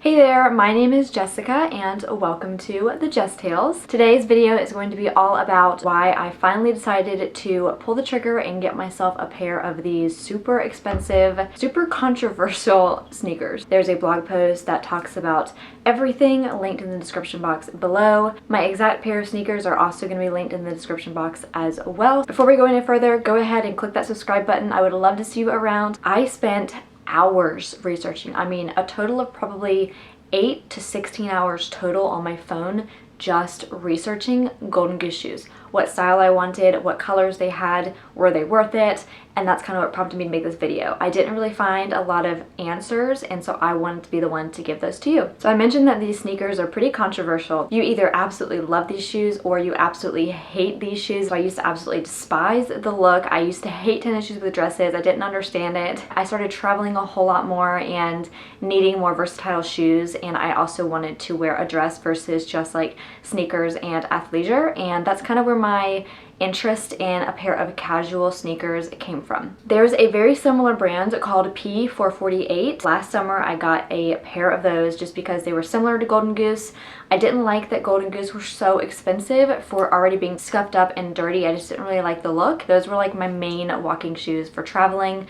Hey there, my name is Jessica and welcome to the Jess Tales. Today's video is going to be all about why I finally decided to pull the trigger and get myself a pair of these super expensive, super controversial sneakers. There's a blog post that talks about everything linked in the description box below. My exact pair of sneakers are also going to be linked in the description box as well. Before we go any further, go ahead and click that subscribe button. I would love to see you around. I spent hours researching. I mean, a total of probably 8 to 16 hours total on my phone just researching Golden Goose shoes. What style I wanted, what colors they had, were they worth it, and that's kind of what prompted me to make this video. I didn't really find a lot of answers, and so I wanted to be the one to give those to you. So I mentioned that these sneakers are pretty controversial. You either absolutely love these shoes or you absolutely hate these shoes. So I used to absolutely despise the look. I used to hate tennis shoes with dresses. I didn't understand it. I started traveling a whole lot more and needing more versatile shoes, and I also wanted to wear a dress versus just like sneakers and athleisure, and that's kind of where my interest in a pair of casual sneakers came from. There's a very similar brand called P448. Last summer I got a pair of those just because they were similar to Golden Goose. I didn't like that Golden Goose were so expensive for already being scuffed up and dirty. I just didn't really like the look. Those were like my main walking shoes for traveling,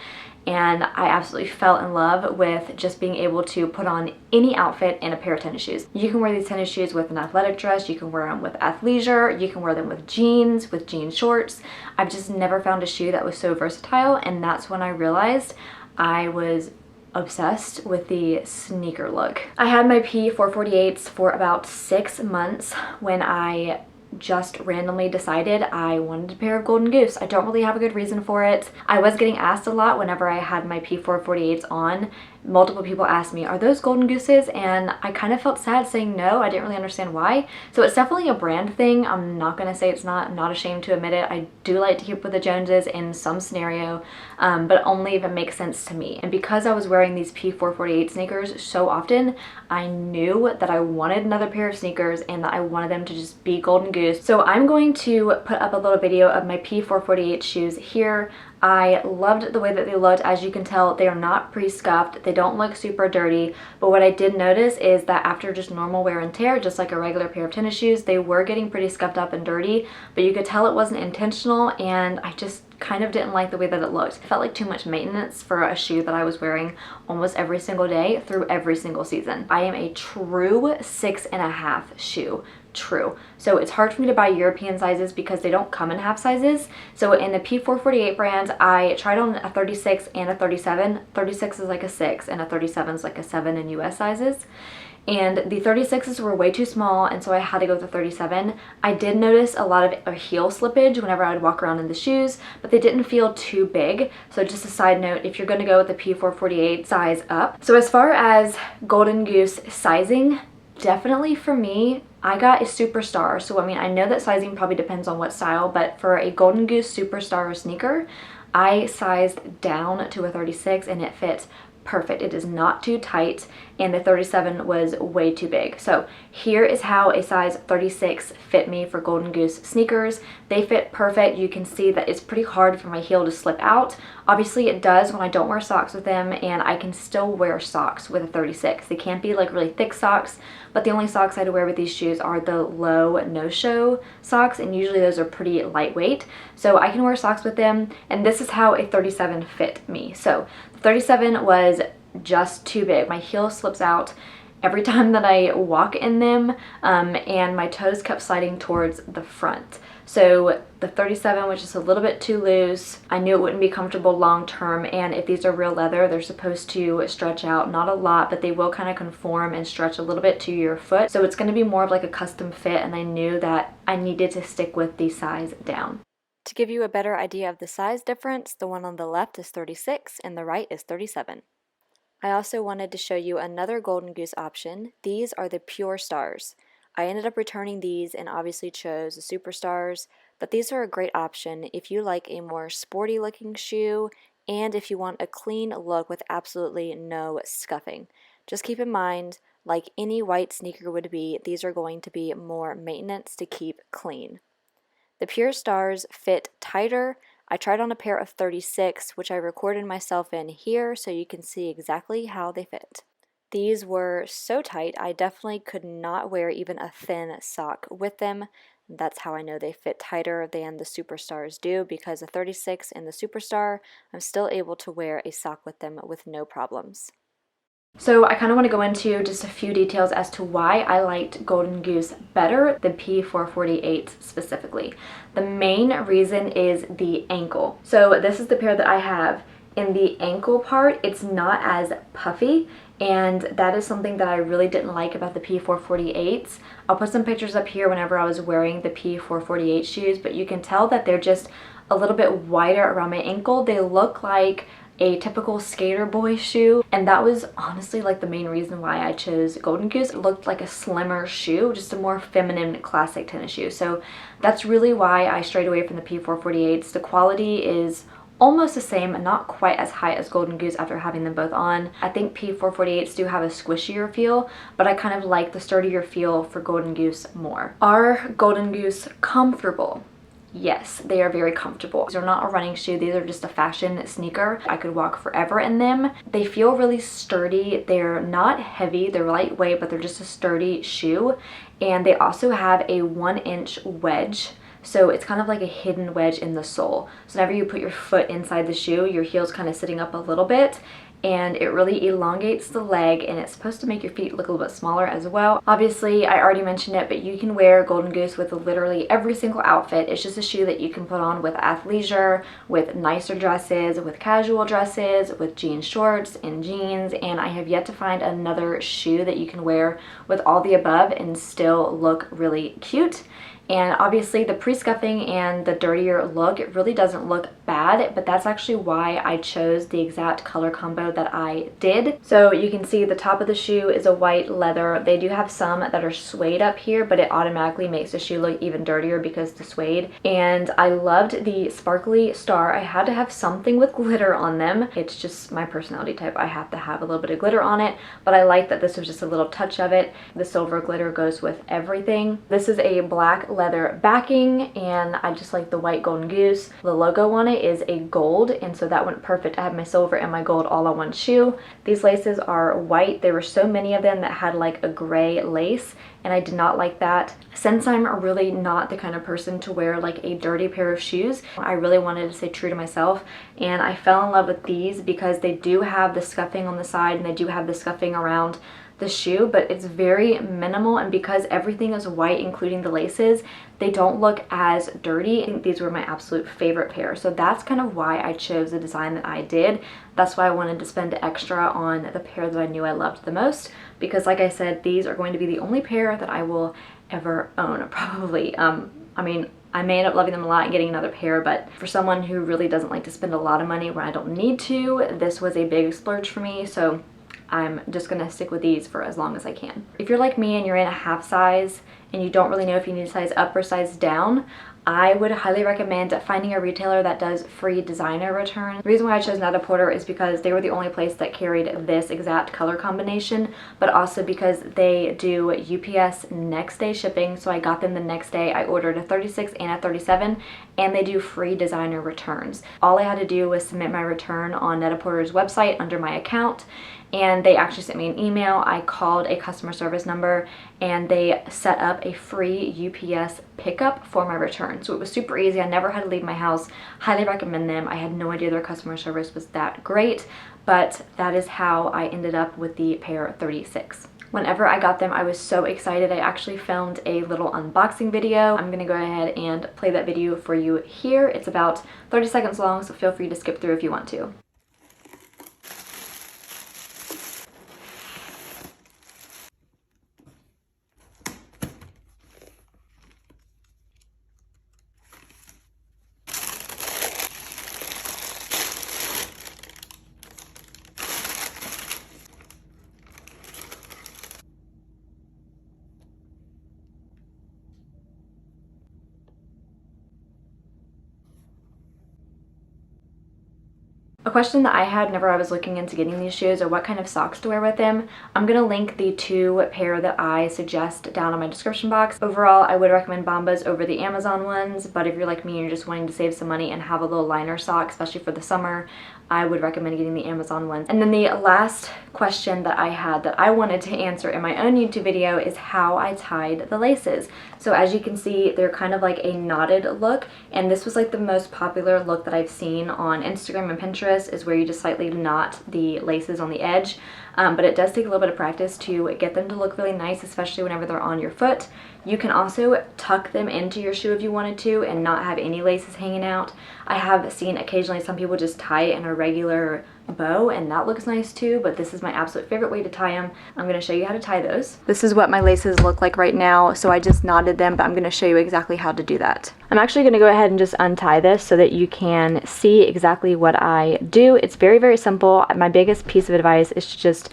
and I absolutely fell in love with just being able to put on any outfit in a pair of tennis shoes. You can wear these tennis shoes with an athletic dress, you can wear them with athleisure, you can wear them with jean shorts. I've just never found a shoe that was so versatile, and that's when I realized I was obsessed with the sneaker look. I had my P448s for about 6 months when I just randomly decided I wanted a pair of Golden Goose. I don't really have a good reason for it. I was getting asked a lot whenever I had my P448s on. Multiple people asked me, are those Golden Gooses? And I kind of felt sad saying no. I didn't really understand why. So it's definitely a brand thing. I'm not gonna say it's not. I'm not ashamed to admit it. I do like to keep with the Joneses in some scenario, but only if it makes sense to me. And because I was wearing these P448 sneakers so often, I knew that I wanted another pair of sneakers and that I wanted them to just be Golden Goose. So I'm going to put up a little video of my P448 shoes here. I loved the way that they looked. As you can tell, they are not pre-scuffed. They don't look super dirty, but what I did notice is that after just normal wear and tear, just like a regular pair of tennis shoes, they were getting pretty scuffed up and dirty, but you could tell it wasn't intentional, and I just kind of didn't like the way that it looked. It felt like too much maintenance for a shoe that I was wearing almost every single day through every single season. I am a true 6.5 shoe. True. So it's hard for me to buy European sizes because they don't come in half sizes. So in the P448 brand, I tried on a 36 and a 37. 36 is like a 6 and a 37 is like a 7 in US sizes. And the 36s were way too small, and so I had to go with the 37. I did notice a lot of heel slippage whenever I would walk around in the shoes, but they didn't feel too big. So just a side note, if you're going to go with the P448, size up. So as far as Golden Goose sizing, definitely for me, I got a superstar. So I mean, I know that sizing probably depends on what style, but for a Golden Goose superstar sneaker, I sized down to a 36 and it fits perfect. It is not too tight, and the 37 was way too big. So here is how a size 36 fit me for Golden Goose sneakers. They fit perfect. You can see that it's pretty hard for my heel to slip out. Obviously it does when I don't wear socks with them, and I can still wear socks with a 36. They can't be like really thick socks, but the only socks I'd wear with these shoes are the low no-show socks, and usually those are pretty lightweight. So I can wear socks with them, and this is how a 37 fit me. So the 37 was just too big. My heel slips out every time that I walk in them, and my toes kept sliding towards the front. So the 37 was just a little bit too loose. I knew it wouldn't be comfortable long term, and if these are real leather, they're supposed to stretch out, not a lot, but they will kind of conform and stretch a little bit to your foot. So it's going to be more of like a custom fit, and I knew that I needed to stick with the size down. To give you a better idea of the size difference, the one on the left is 36 and the right is 37. I also wanted to show you another Golden Goose option. These are the Pure Stars. I ended up returning these and obviously chose the Superstars, but these are a great option if you like a more sporty looking shoe and if you want a clean look with absolutely no scuffing. Just keep in mind, like any white sneaker would be, these are going to be more maintenance to keep clean. The Pure Stars fit tighter. I tried on a pair of 36, which I recorded myself in here so you can see exactly how they fit. These were so tight, I definitely could not wear even a thin sock with them. That's how I know they fit tighter than the Superstars do, because a 36 in the Superstar, I'm still able to wear a sock with them with no problems. So I kind of want to go into just a few details as to why I liked Golden Goose better than P448 specifically. The main reason is the ankle. So this is the pair that I have. In the ankle part, it's not as puffy, and that is something that I really didn't like about the P448s. I'll put some pictures up here whenever I was wearing the P448 shoes, but you can tell that they're just a little bit wider around my ankle. They look like a typical skater boy shoe, and that was honestly like the main reason why I chose Golden Goose. It looked like a slimmer shoe, just a more feminine classic tennis shoe. So that's really why I strayed away from the P448s. The quality is almost the same, not quite as high as Golden Goose after having them both on. I think P448s do have a squishier feel, but I kind of like the sturdier feel for Golden Goose more. Are Golden Goose comfortable? Yes, they are very comfortable. These are not a running shoe, these are just a fashion sneaker. I could walk forever in them. They feel really sturdy. They're not heavy, they're lightweight, but they're just a sturdy shoe. And they also have a 1-inch wedge. So it's kind of like a hidden wedge in the sole. So whenever you put your foot inside the shoe, your heel's kind of sitting up a little bit, and it really elongates the leg, and it's supposed to make your feet look a little bit smaller as well. Obviously, I already mentioned it, but you can wear Golden Goose with literally every single outfit. It's just a shoe that you can put on with athleisure, with nicer dresses, with casual dresses, with jean shorts and jeans, and I have yet to find another shoe that you can wear with all the above and still look really cute. And obviously the pre-scuffing and the dirtier look, it really doesn't look bad, but that's actually why I chose the exact color combo that I did. So you can see the top of the shoe is a white leather. They do have some that are suede up here, but it automatically makes the shoe look even dirtier because the suede. And I loved the sparkly star. I had to have something with glitter on them. It's just my personality type. I have to have a little bit of glitter on it, but I like that this was just a little touch of it. The silver glitter goes with everything. This is a black leather backing, and I just like the white Golden Goose. The logo on it is a gold, and so that went perfect. I have my silver and my gold all on one shoe. These laces are white. There were so many of them that had like a gray lace, and I did not like that. Since I'm really not the kind of person to wear like a dirty pair of shoes, I really wanted to stay true to myself, and I fell in love with these because they do have the scuffing on the side and they do have the scuffing around the shoe, but it's very minimal, and because everything is white including the laces, they don't look as dirty. I think these were my absolute favorite pair, so that's kind of why I chose the design that I did. That's why I wanted to spend extra on the pair that I knew I loved the most, because like I said, these are going to be the only pair that I will ever own, probably. I mean, I may end up loving them a lot and getting another pair, but for someone who really doesn't like to spend a lot of money when I don't need to, this was a big splurge for me, so I'm just gonna stick with these for as long as I can. If you're like me and you're in a half size and you don't really know if you need a size up or size down, I would highly recommend finding a retailer that does free designer returns. The reason why I chose Net-a-Porter is because they were the only place that carried this exact color combination, but also because they do UPS next day shipping, so I got them the next day. I ordered a 36 and a 37, and they do free designer returns. All I had to do was submit my return on Net-a-Porter's website under my account, and they actually sent me an email. I called a customer service number and they set up a free UPS pickup for my return. So it was super easy. I never had to leave my house. Highly recommend them. I had no idea their customer service was that great, but that is how I ended up with the pair 36. Whenever I got them, I was so excited. I actually filmed a little unboxing video. I'm gonna go ahead and play that video for you here. It's about 30 seconds long, so feel free to skip through if you want to. A question that I had whenever I was looking into getting these shoes or what kind of socks to wear with them, I'm going to link the 2 pair that I suggest down in my description box. Overall, I would recommend Bombas over the Amazon ones, but if you're like me and you're just wanting to save some money and have a little liner sock, especially for the summer, I would recommend getting the Amazon ones. And then the last question that I had that I wanted to answer in my own YouTube video is how I tied the laces. So as you can see, they're kind of like a knotted look, and this was like the most popular look that I've seen on Instagram and Pinterest, is where you just slightly knot the laces on the edge. But it does take a little bit of practice to get them to look really nice, especially whenever they're on your foot. You can also tuck them into your shoe if you wanted to and not have any laces hanging out. I have seen occasionally some people just tie it in a regular bow, and that looks nice too, but this is my absolute favorite way to tie them. I'm going to show you how to tie those. This is what my laces look like right now, so I just knotted them, but I'm going to show you exactly how to do that. I'm actually going to go ahead and just untie this so that you can see exactly what I do. It's very, very simple. My biggest piece of advice is to just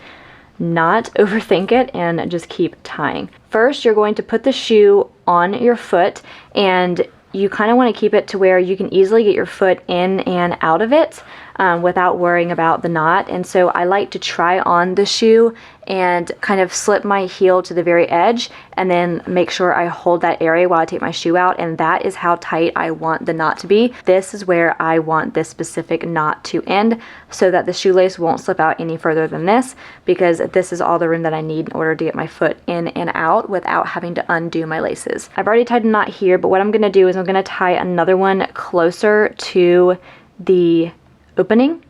not overthink it and just keep tying. First, you're going to put the shoe on your foot, and you kind of want to keep it to where you can easily get your foot in and out of it without worrying about the knot. And so I like to try on the shoe and kind of slip my heel to the very edge and then make sure I hold that area while I take my shoe out, and that is how tight I want the knot to be. This is where I want this specific knot to end so that the shoelace won't slip out any further than this, because this is all the room that I need in order to get my foot in and out without having to undo my laces. I've already tied a knot here, but what I'm going to do is I'm going to tie another one closer to the opening.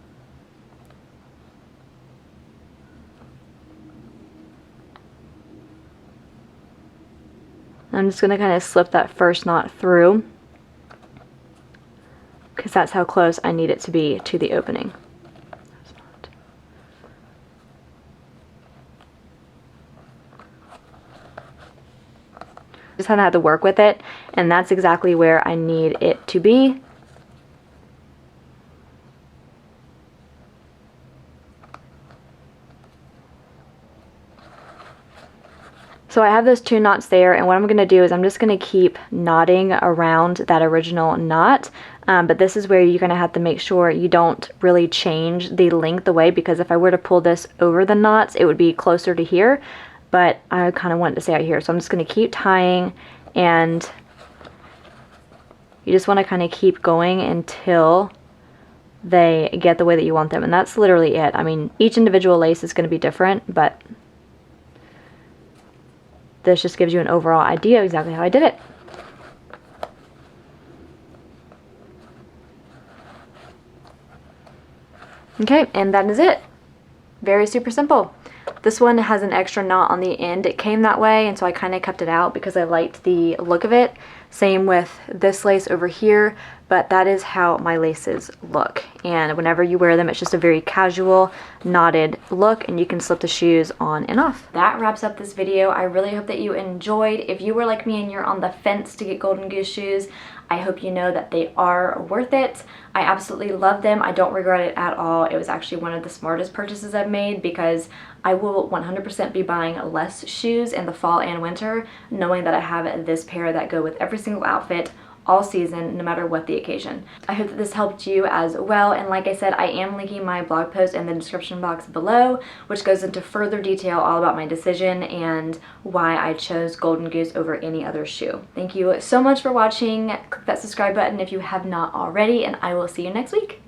I'm just going to kind of slip that first knot through, because that's how close I need it to be to the opening. Just kind of have to work with it, and that's exactly where I need it to be. So I have those two knots there, and what I'm going to do is I'm just going to keep knotting around that original knot. But this is where you're going to have to make sure you don't really change the length away, because if I were to pull this over the knots, it would be closer to here. But I kind of want it to stay out here. So I'm just going to keep tying, and you just want to kind of keep going until they get the way that you want them. And that's literally it. I mean, each individual lace is going to be different, but this just gives you an overall idea of exactly how I did it. Okay, and that is it. Very super simple. This one has an extra knot on the end. It came that way, and so I kind of kept it out because I liked the look of it. Same with this lace over here, but that is how my laces look. And whenever you wear them, it's just a very casual, knotted look, and you can slip the shoes on and off. That wraps up this video. I really hope that you enjoyed. If you were like me and you're on the fence to get Golden Goose shoes, I hope you know that they are worth it. I absolutely love them. I don't regret it at all. It was actually one of the smartest purchases I've made, because I will 100% be buying less shoes in the fall and winter, knowing that I have this pair that go with every single outfit all season, no matter what the occasion. I hope that this helped you as well, and like I said, I am linking my blog post in the description box below, which goes into further detail all about my decision and why I chose Golden Goose over any other shoe. Thank you so much for watching. Click that subscribe button if you have not already, and I will see you next week.